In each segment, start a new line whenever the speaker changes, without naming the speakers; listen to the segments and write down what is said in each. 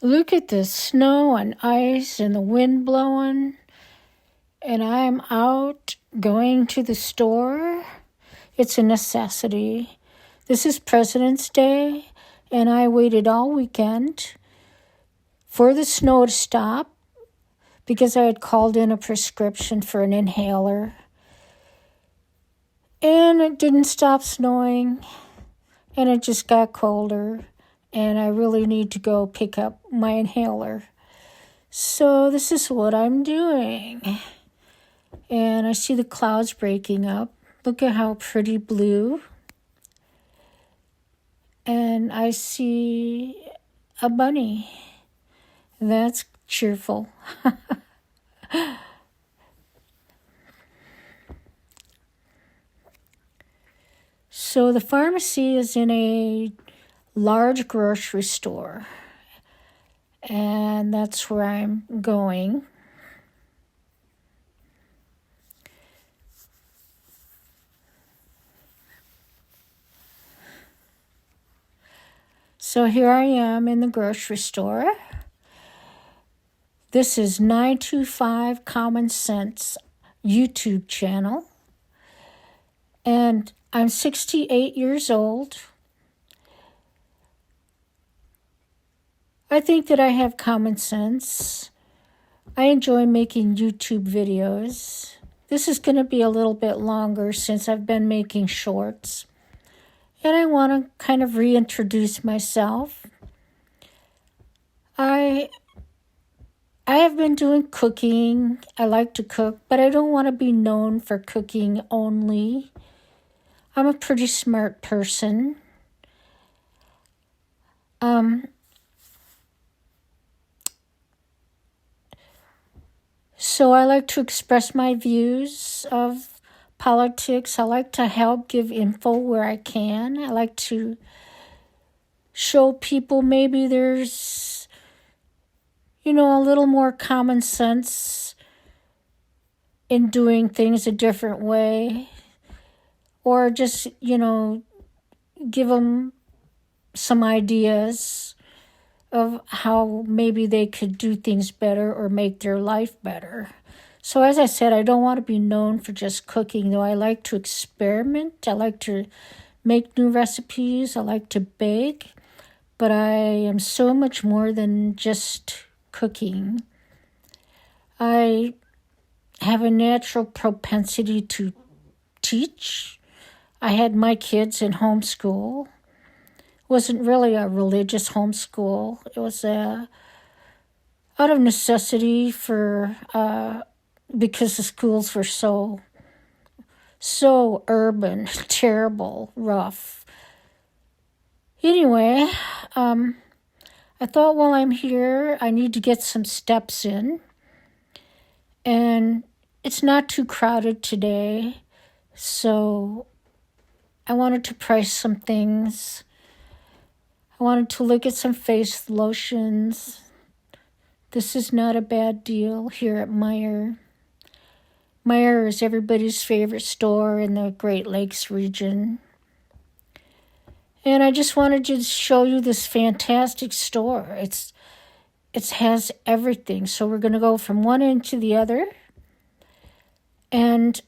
Look at the snow and ice and the wind blowing, and I'm out going to the store. It's a necessity. This is President's Day, and I waited all weekend for the snow to stop because I had called in a prescription for an inhaler. And it didn't stop snowing, and it just got colder, and I really need to go pick up my inhaler. So this is what I'm doing. And I see the clouds breaking up. Look at how pretty blue. And I see a bunny. That's cheerful. So the pharmacy is in a large grocery store, and that's where I'm going. So here I am in the grocery store. This is 925 Common Sense YouTube channel, and I'm 68 years old. I think that I have common sense. I enjoy making YouTube videos. This is going to be a little bit longer since I've been making shorts. And I want to kind of reintroduce myself. I have been doing cooking. I like to cook, but I don't want to be known for cooking only. I'm a pretty smart person. So I like to express my views of politics. I like to help give info where I can. I like to show people maybe there's, a little more common sense in doing things a different way. Or just, give them some ideas of how maybe they could do things better or make their life better. So as I said, I don't want to be known for just cooking, though I like to experiment. I like to make new recipes. I like to bake. But I am so much more than just cooking. I have a natural propensity to teach. I had my kids in homeschool. It wasn't really a religious homeschool. It was out of necessity because the schools were so urban, terrible, rough. Anyway, I thought while I'm here, I need to get some steps in. And it's not too crowded today, so I wanted to price some things. I wanted to look at some face lotions. This is not a bad deal here at Meijer. Meijer is everybody's favorite store in the Great Lakes region. And I just wanted to show you this fantastic store. It has everything. So we're going to go from one end to the other. And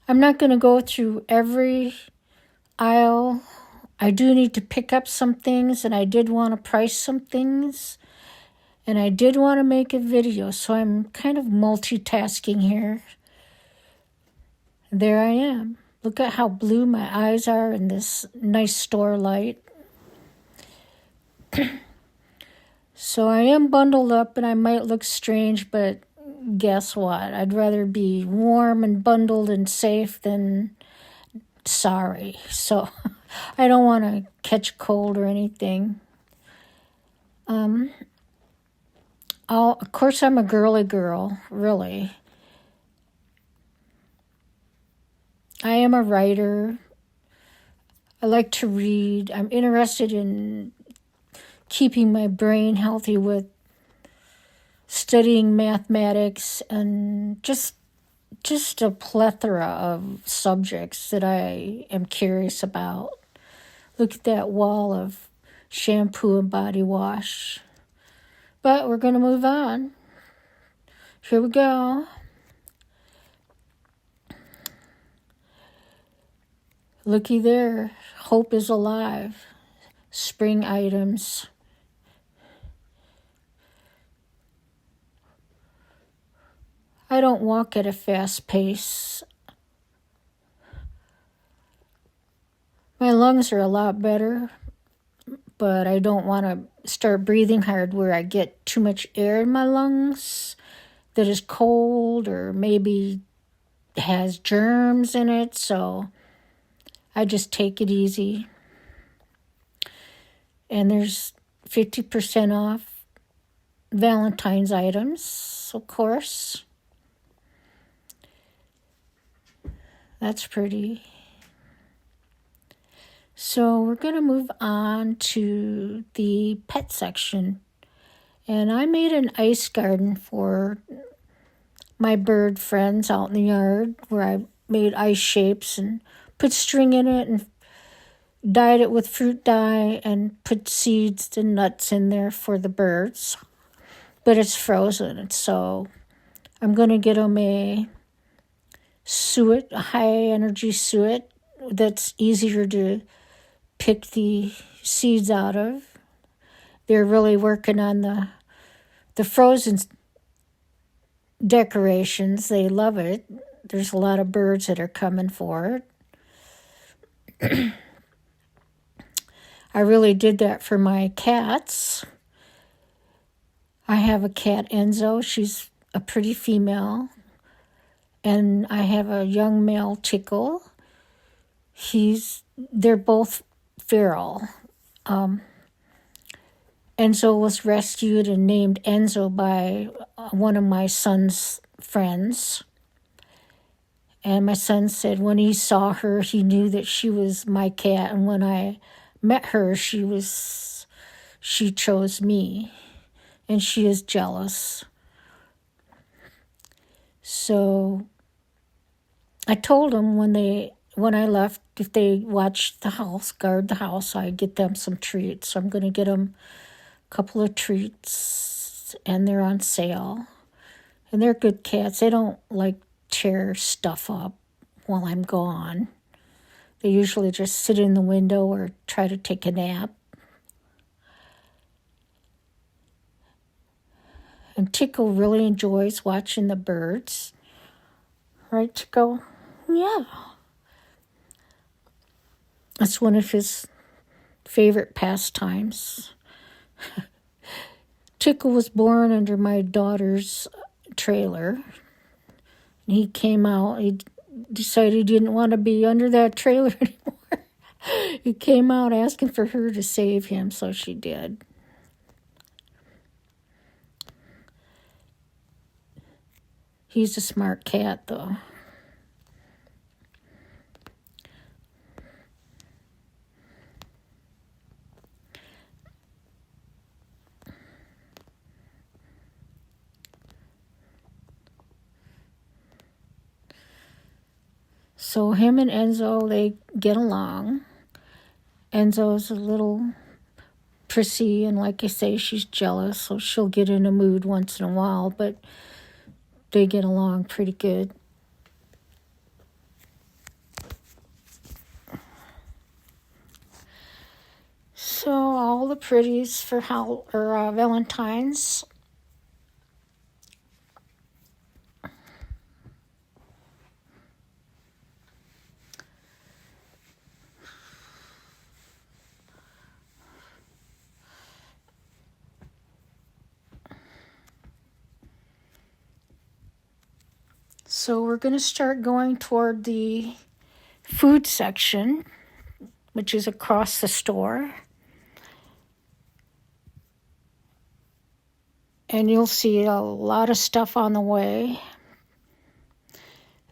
I'm not going to go through every aisle. I do need to pick up some things, and I did want to price some things, and I did want to make a video, so I'm kind of multitasking here. There I am. Look at how blue my eyes are in this nice store light. So I am bundled up, and I might look strange, but guess what? I'd rather be warm and bundled and safe than sorry. So I don't want to catch cold or anything. Of course, I'm a girly girl, really. I am a writer. I like to read. I'm interested in keeping my brain healthy with studying mathematics and just a plethora of subjects that I am curious about. Look at that wall of shampoo and body wash. But we're going to move on. Here we go. Looky there. Hope is alive. Spring items. I don't walk at a fast pace. My lungs are a lot better, but I don't want to start breathing hard where I get too much air in my lungs that is cold or maybe has germs in it, so I just take it easy. And there's 50% off Valentine's items, of course. That's pretty. So we're going to move on to the pet section. And I made an ice garden for my bird friends out in the yard where I made ice shapes and put string in it and dyed it with fruit dye and put seeds and nuts in there for the birds. But it's frozen, so I'm going to get them a suet, a high-energy suet that's easier to pick the seeds out of. They're really working on the frozen decorations. They love it. There's a lot of birds that are coming for it. I really did that for my cats. I have a cat, Enzo. She's a pretty female. And I have a young male, Tickle. They're both feral. Enzo was rescued and named Enzo by one of my son's friends. And my son said when he saw her, he knew that she was my cat. And when I met her, she chose me. And she is jealous. So I told them when I left, if they watched the house, guard the house, I'd get them some treats. So I'm going to get them a couple of treats, and they're on sale. And they're good cats. They don't like tear stuff up while I'm gone. They usually just sit in the window or try to take a nap. And Tickle really enjoys watching the birds. Right, Tickle? Yeah. That's one of his favorite pastimes. Tickle was born under my daughter's trailer. He came out. He decided he didn't want to be under that trailer anymore. He came out asking for her to save him, so she did. He's a smart cat, though. So him and Enzo, they get along. Enzo's a little prissy, and like I say, she's jealous, so she'll get in a mood once in a while, but they get along pretty good. So all the pretties for Valentine's. So we're going to start going toward the food section, which is across the store. And you'll see a lot of stuff on the way.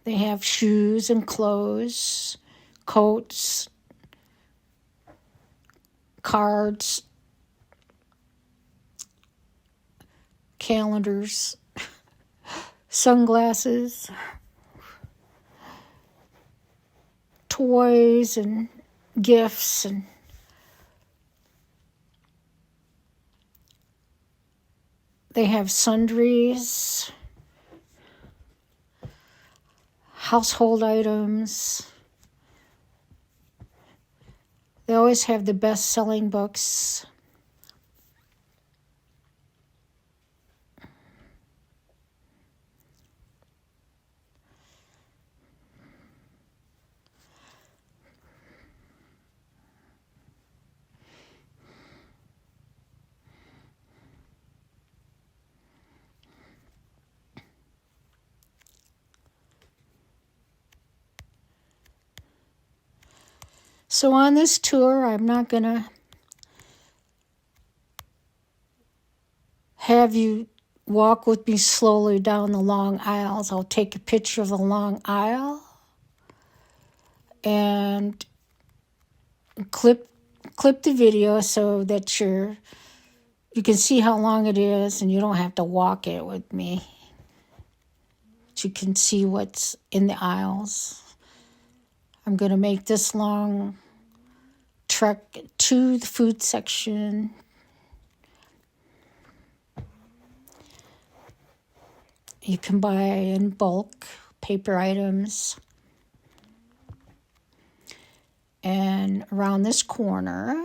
They have shoes and clothes, coats, cards, calendars, sunglasses, toys and gifts, and They have sundries, household items. They always have the best-selling books. So on this tour, I'm not going to have you walk with me slowly down the long aisles. I'll take a picture of the long aisle and clip the video so that you can see how long it is and you don't have to walk it with me. But you can see what's in the aisles. I'm going to make this long trek to the food section. You can buy in bulk paper items. And around this corner,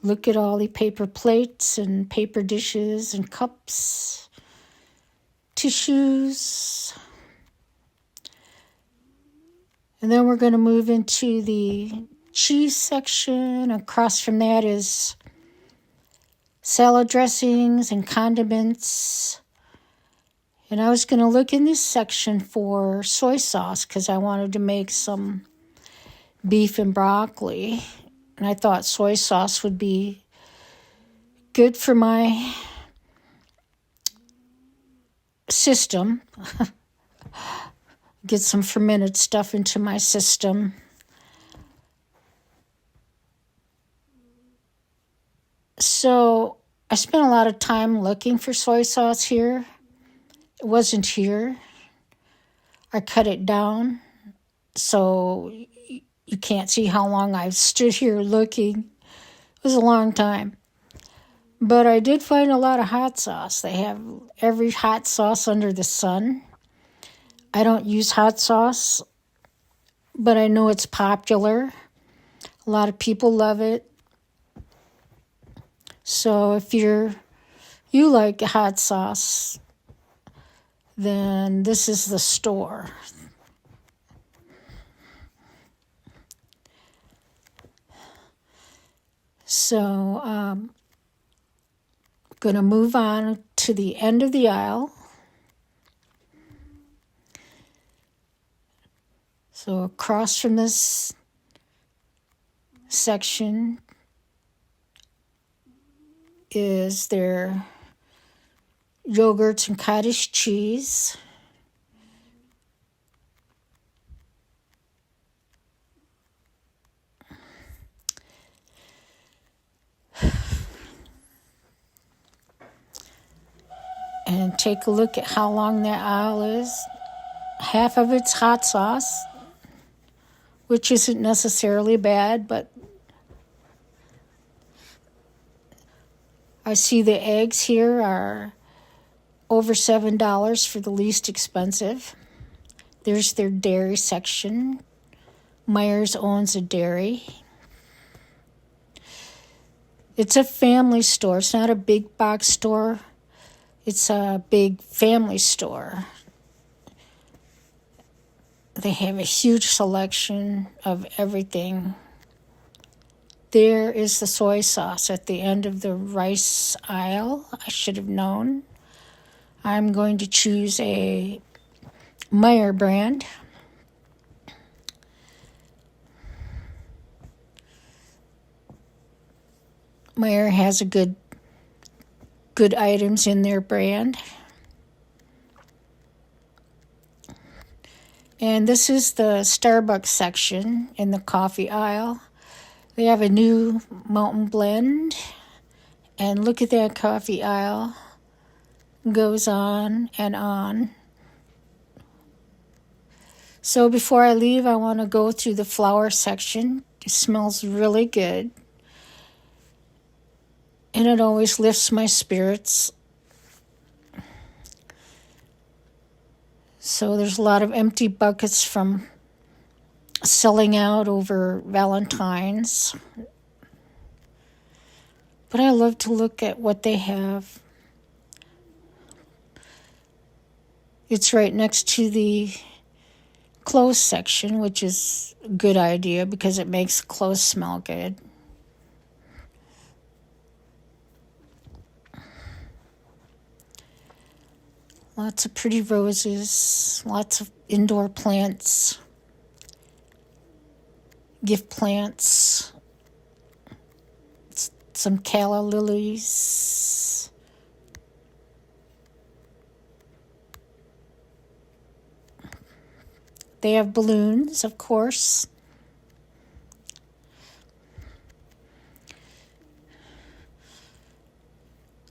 look at all the paper plates and paper dishes and cups, tissues. And then we're going to move into the cheese section. Across from that is salad dressings and condiments. And I was going to look in this section for soy sauce because I wanted to make some beef and broccoli. And I thought soy sauce would be good for my system. Get some fermented stuff into my system. So I spent a lot of time looking for soy sauce here. It wasn't here. I cut it down so you can't see how long I've stood here looking. It was a long time. But I did find a lot of hot sauce. They have every hot sauce under the sun. I don't use hot sauce, but I know it's popular. A lot of people love it. So if you like hot sauce, then this is the store. So I'm going to move on to the end of the aisle. So across from this section is their yogurts and cottage cheese. And take a look at how long that aisle is. Half of it's hot sauce, which isn't necessarily bad, but I see the eggs here are over $7 for the least expensive. There's their dairy section. Meijer's owns a dairy. It's a family store. It's not a big box store. It's a big family store. They have a huge selection of everything. There is the soy sauce at the end of the rice aisle. I should have known. I'm going to choose a Meijer brand. Meijer has a good items in their brand. And this is the Starbucks section in the coffee aisle. They have a new Mountain Blend. And look at that coffee aisle. Goes on and on. So before I leave, I want to go through the flour section. It smells really good. and it always lifts my spirits. So there's a lot of empty buckets from selling out over Valentine's. But I love to look at what they have. It's right next to the clothes section, which is a good idea because it makes clothes smell good. Lots of pretty roses, lots of indoor plants, gift plants, some calla lilies. They have balloons, of course.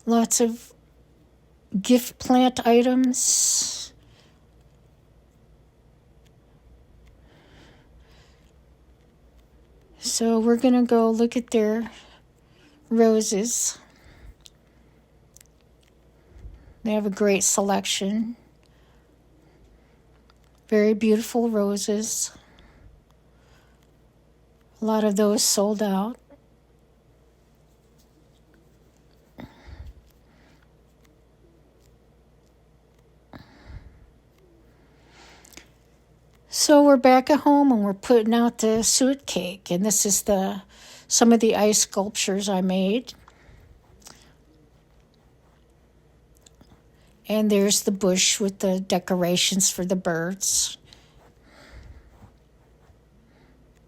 Lots of gift plant items. So we're going to go look at their roses. They have a great selection. Very beautiful roses. A lot of those sold out. So we're back at home and we're putting out the suet cake. And this is some of the ice sculptures I made. And there's the bush with the decorations for the birds.